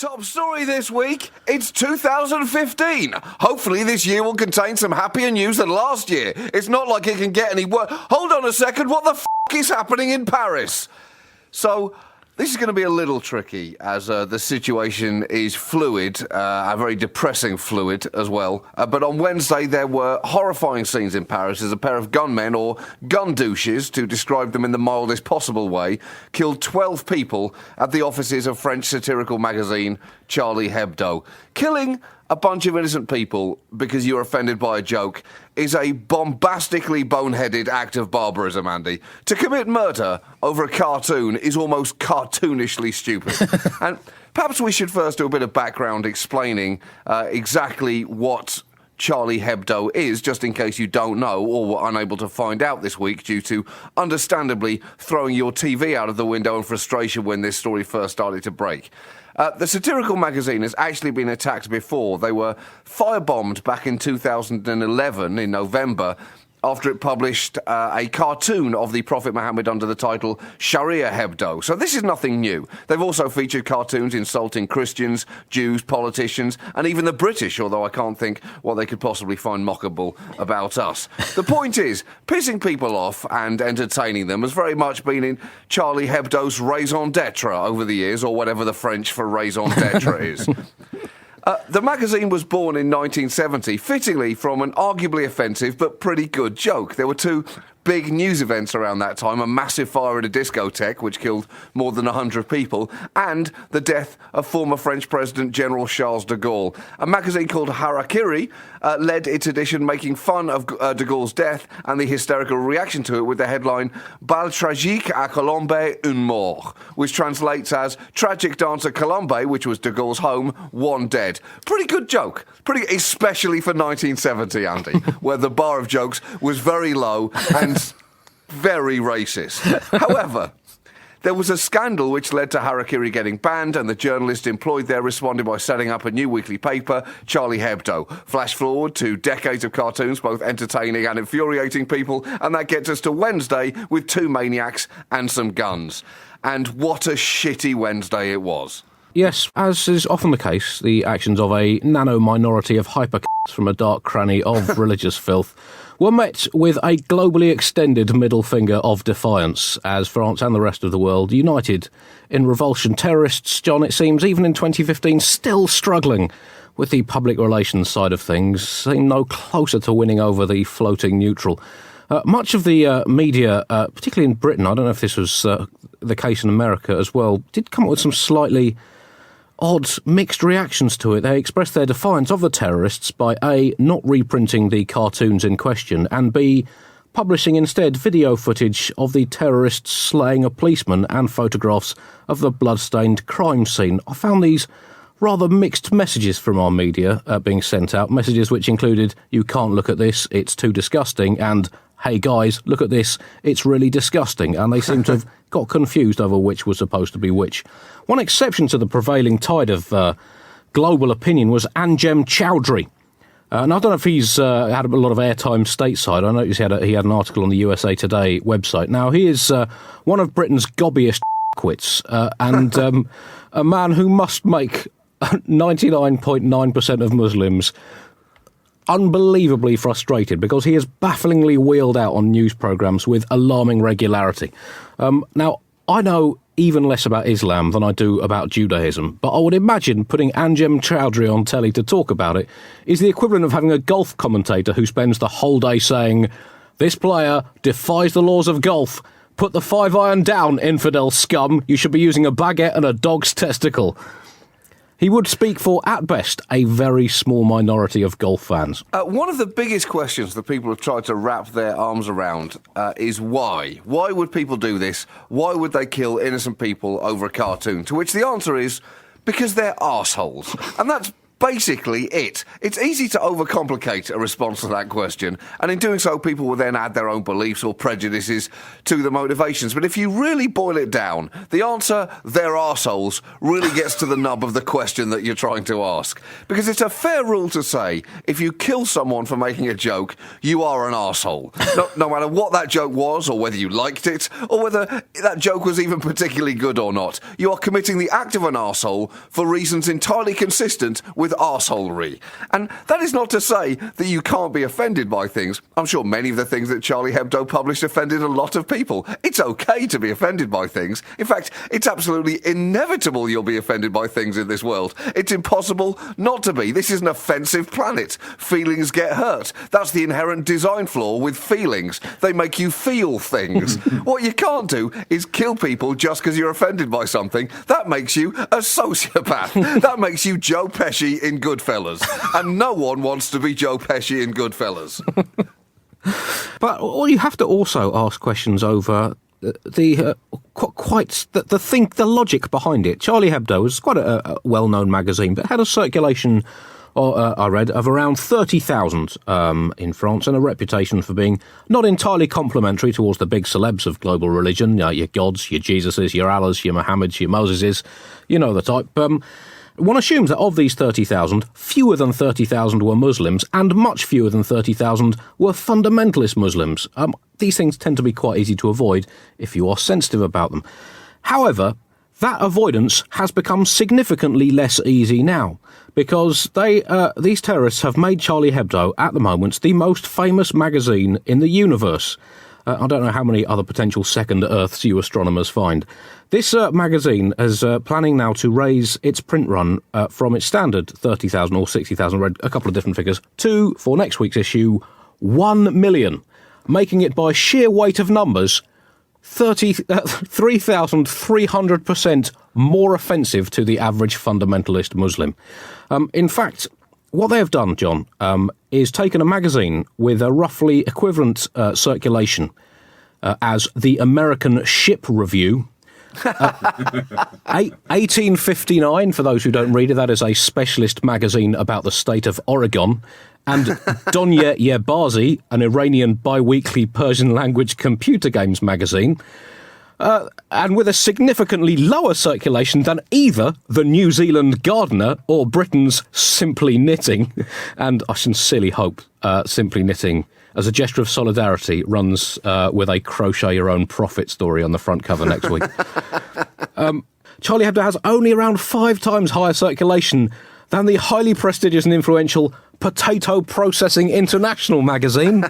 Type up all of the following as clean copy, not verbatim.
Top story this week, it's 2015. Hopefully this year will contain some happier news than last year. It's not like it can get any worse. Hold on a second, what the f*** is happening in Paris? So, this is going to be a little tricky as the situation is fluid, a very depressing fluid as well. But on Wednesday there were horrifying scenes in Paris as a pair of gunmen, or gun douches, to describe them in the mildest possible way, killed 12 people at the offices of French satirical magazine Charlie Hebdo. Killing a bunch of innocent people because you're offended by a joke is a bombastically boneheaded act of barbarism, Andy. To commit murder over a cartoon is almost cartoonishly stupid. And perhaps we should first do a bit of background explaining exactly what Charlie Hebdo is, just in case you don't know or were unable to find out this week due to, understandably, throwing your TV out of the window in frustration when this story first started to break. The satirical magazine has actually been attacked before. They were firebombed back in 2011 in November after it published a cartoon of the Prophet Muhammad under the title Sharia Hebdo. So this is nothing new. They've also featured cartoons insulting Christians, Jews, politicians, and even the British, although I can't think what they could possibly find mockable about us. The point is, pissing people off and entertaining them has very much been in Charlie Hebdo's raison d'etre over the years, or whatever the French for raison d'etre is. The magazine was born in 1970, fittingly from an arguably offensive but pretty good joke. There were two big news events around that time: a massive fire at a discotheque, which killed more than 100 people, and the death of former French President General Charles de Gaulle. A magazine called Harakiri led its edition, making fun of de Gaulle's death and the hysterical reaction to it with the headline Bal tragique à Colombe, une mort, which translates as Tragic Dance at Colombe, which was de Gaulle's home, one dead. Pretty good joke. Especially for 1970, Andy, where the bar of jokes was very low and very racist. However, there was a scandal which led to Harakiri getting banned, and the journalist employed there responded by setting up a new weekly paper, Charlie Hebdo. Flash forward to decades of cartoons, both entertaining and infuriating people, and that gets us to Wednesday with two maniacs and some guns. And what a shitty Wednesday it was. Yes, as is often the case, the actions of a nano-minority of hyper-c***s from a dark cranny of religious filth were met with a globally extended middle finger of defiance, as France and the rest of the world united in revulsion. Terrorists, John, it seems, even in 2015, still struggling with the public relations side of things, seem no closer to winning over the floating neutral. Much of the media, particularly in Britain, I don't know if this was the case in America as well, did come up with some slightly odd, mixed reactions to it. They expressed their defiance of the terrorists by A, not reprinting the cartoons in question, and B, publishing instead video footage of the terrorists slaying a policeman and photographs of the blood-stained crime scene. I found these rather mixed messages from our media being sent out, messages which included, "You can't look at this, it's too disgusting," and "Hey guys, look at this, it's really disgusting," and they seem to have got confused over which was supposed to be which. One exception to the prevailing tide of global opinion was Anjem Choudary. And I don't know if he's had a lot of airtime stateside. I noticed he had an article on the USA Today website. Now, he is one of Britain's gobbiest quits, and a man who must make 99.9% of Muslims unbelievably frustrated, because he is bafflingly wheeled out on news programmes with alarming regularity. Now, I know even less about Islam than I do about Judaism, but I would imagine putting Anjem Choudary on telly to talk about it is the equivalent of having a golf commentator who spends the whole day saying, "This player defies the laws of golf. Put the 5-iron down, infidel scum. You should be using a baguette and a dog's testicle." He would speak for, at best, a very small minority of golf fans. One of the biggest questions that people have tried to wrap their arms around is why? Why would people do this? Why would they kill innocent people over a cartoon? To which the answer is, because they're arseholes. And that's basically it. It's easy to overcomplicate a response to that question, and in doing so, people will then add their own beliefs or prejudices to the motivations. But if you really boil it down, the answer, they're arseholes, really gets to the nub of the question that you're trying to ask. Because it's a fair rule to say, if you kill someone for making a joke, you are an arsehole. No matter what that joke was, or whether you liked it, or whether that joke was even particularly good or not, you are committing the act of an arsehole for reasons entirely consistent with arseholery. And that is not to say that you can't be offended by things. I'm sure many of the things that Charlie Hebdo published offended a lot of people. It's okay to be offended by things. In fact, it's absolutely inevitable you'll be offended by things in this world. It's impossible not to be. This is an offensive planet. Feelings get hurt. That's the inherent design flaw with feelings. They make you feel things. What you can't do is kill people just because you're offended by something. That makes you a sociopath. That makes you Joe Pesci in Goodfellas. And no one wants to be Joe Pesci in Goodfellas. But you have to also ask questions over the logic behind it. Charlie Hebdo was quite a well-known magazine, but had a circulation, I read, of around 30,000 in France, and a reputation for being not entirely complimentary towards the big celebs of global religion, your gods, your Jesuses, your Allahs, your Mohammeds, your Moseses, you know the type. One assumes that of these 30,000, fewer than 30,000 were Muslims, and much fewer than 30,000 were fundamentalist Muslims. These things tend to be quite easy to avoid if you are sensitive about them. However, that avoidance has become significantly less easy now, because these terrorists have made Charlie Hebdo, at the moment, the most famous magazine in the universe. I don't know how many other potential second Earths you astronomers find. This magazine is planning now to raise its print run from its standard 30,000 or 60,000, read a couple of different figures, to, for next week's issue, 1 million, making it by sheer weight of numbers 3,300% more offensive to the average fundamentalist Muslim. In fact, what they have done, John, is taken a magazine with a roughly equivalent circulation as the American Ship Review. 1859, for those who don't read it, that is a specialist magazine about the state of Oregon. And Donya Yebazi, an Iranian bi-weekly Persian language computer games magazine. And with a significantly lower circulation than either the New Zealand Gardener or Britain's Simply Knitting. And I sincerely hope Simply Knitting, as a gesture of solidarity, runs with a crochet your own profit story on the front cover next week. Charlie Hebdo has only around 5 times higher circulation than the highly prestigious and influential Potato Processing International magazine,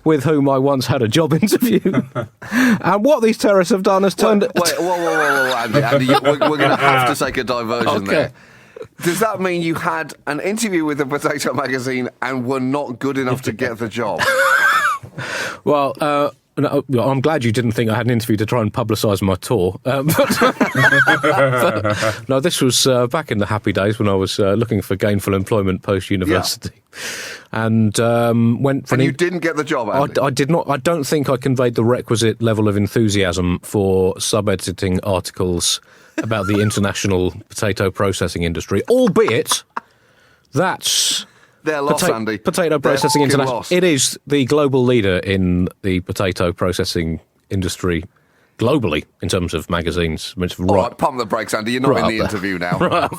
with whom I once had a job interview. And what these terrorists have done is turned... Whoa, Andy, we're going to have to take a diversion there. Does that mean you had an interview with the Potato magazine and were not good enough to get the job? Well, no, I'm glad you didn't think I had an interview to try and publicise my tour. No, this was back in the happy days when I was looking for gainful employment post-university. Yeah. And went for you didn't get the job, Andy? I did not. I don't think I conveyed the requisite level of enthusiasm for sub-editing articles about the international potato processing industry, albeit that's... They're lost, Andy. Potato Processing International. It is the global leader in the potato processing industry globally in terms of magazines. All right, pump the brakes, Andy. You're not in the interview now. Right.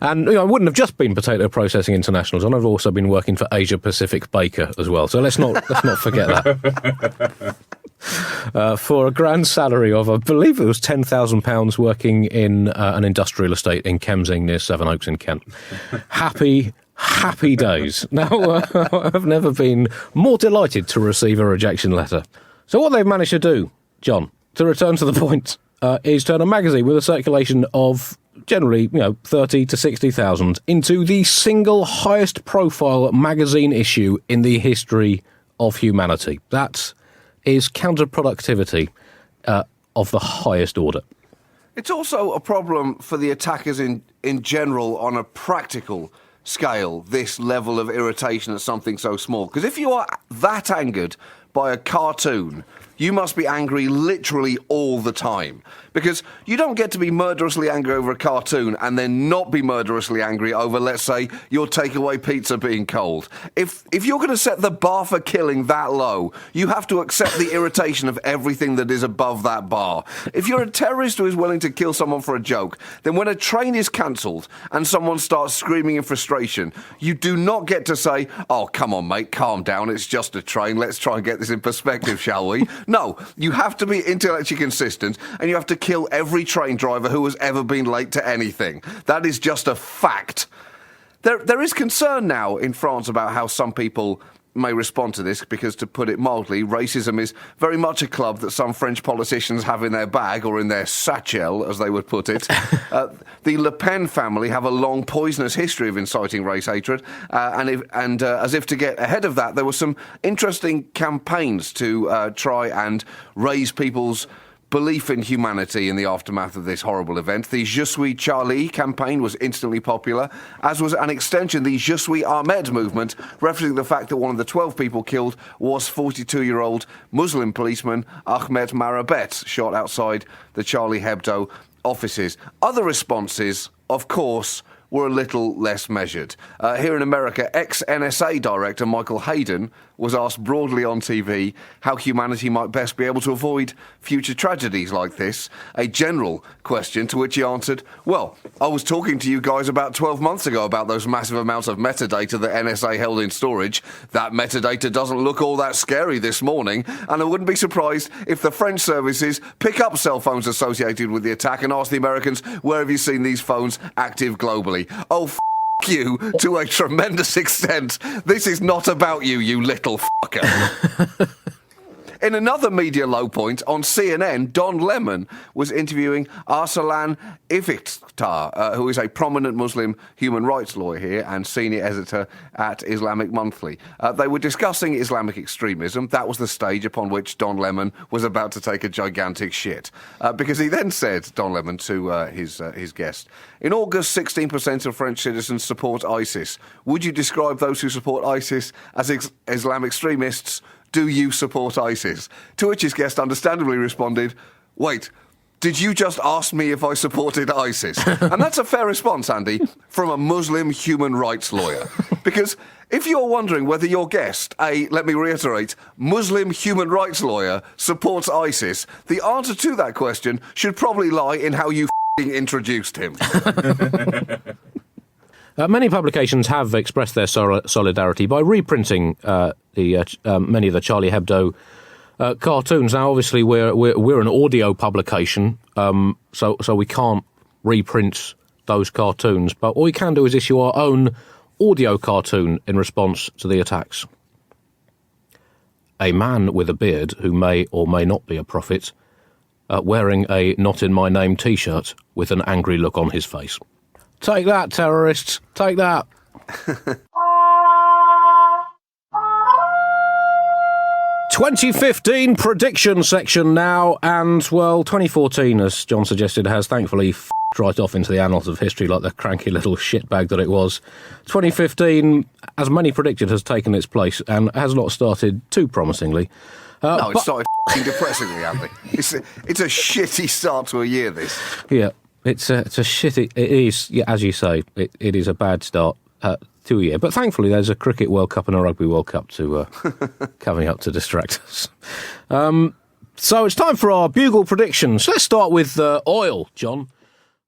And I wouldn't have just been Potato Processing Internationals. I've also been working for Asia Pacific Baker as well. So let's not forget that. For a grand salary of, I believe it was £10,000, working in an industrial estate in Kemsing near Sevenoaks in Kent. Happy days. Now, I've never been more delighted to receive a rejection letter. So what they've managed to do, John, to return to the point, is turn a magazine with a circulation of generally, 30 to 60,000 into the single highest profile magazine issue in the history of humanity. That is counterproductivity of the highest order. It's also a problem for the attackers in general on a practical scale, this level of irritation at something so small. Because if you are that angered by a cartoon you must be angry literally all the time. Because you don't get to be murderously angry over a cartoon and then not be murderously angry over, let's say, your takeaway pizza being cold. If you're going to set the bar for killing that low, you have to accept the irritation of everything that is above that bar. If you're a terrorist who is willing to kill someone for a joke, then when a train is cancelled and someone starts screaming in frustration, you do not get to say, oh, come on, mate, calm down, it's just a train, let's try and get this in perspective, shall we? No, you have to be intellectually consistent, and you have to kill every train driver who has ever been late to anything. That is just a fact. There is concern now in France about how some people may respond to this, because, to put it mildly, racism is very much a club that some French politicians have in their bag, or in their satchel, as they would put it. The Le Pen family have a long, poisonous history of inciting race hatred, and as if to get ahead of that, there were some interesting campaigns to try and raise people's belief in humanity in the aftermath of this horrible event. The Je suis Charlie campaign was instantly popular, as was an extension, the Je suis Ahmed movement, referencing the fact that one of the 12 people killed was 42-year-old Muslim policeman Ahmed Marabet, shot outside the Charlie Hebdo offices. Other responses, of course, were a little less measured. Here in America, ex-NSA director Michael Hayden was asked broadly on TV how humanity might best be able to avoid future tragedies like this, a general question to which he answered, well, I was talking to you guys about 12 months ago about those massive amounts of metadata that NSA held in storage. That metadata doesn't look all that scary this morning, and I wouldn't be surprised if the French services pick up cell phones associated with the attack and ask the Americans, where have you seen these phones active globally? Oh, you to a tremendous extent. This is not about you, you little fucker. In another media low point, on CNN, Don Lemon was interviewing Arsalan Ifiktar, who is a prominent Muslim human rights lawyer here and senior editor at Islamic Monthly. They were discussing Islamic extremism. That was the stage upon which Don Lemon was about to take a gigantic shit. Because he then said, Don Lemon, to his guest, in August, 16% of French citizens support ISIS. Would you describe those who support ISIS as Islamic extremists? Do you support ISIS? To which his guest understandably responded, wait, did you just ask me if I supported ISIS? And that's a fair response, Andy, from a Muslim human rights lawyer. Because if you're wondering whether your guest, let me reiterate, Muslim human rights lawyer, supports ISIS, the answer to that question should probably lie in how you introduced him. Many publications have expressed their solidarity by reprinting many of the Charlie Hebdo cartoons. Now, obviously, we're an audio publication, so we can't reprint those cartoons. But what we can do is issue our own audio cartoon in response to the attacks. A man with a beard, who may or may not be a prophet, wearing a "Not in My Name" T-shirt with an angry look on his face. Take that, terrorists! Take that! 2015 prediction section now, and, well, 2014, as John suggested, has thankfully right off into the annals of history like the cranky little shitbag that it was. 2015, as many predicted, has taken its place and has not started too promisingly. No, it started depressingly, Andy. It's a shitty start to a year, this. Yeah. It's a shitty. It is, yeah, as you say, it is a bad start to a year. But thankfully, there's a Cricket World Cup and a Rugby World Cup coming up to distract us. So it's time for our Bugle predictions. Let's start with oil, John.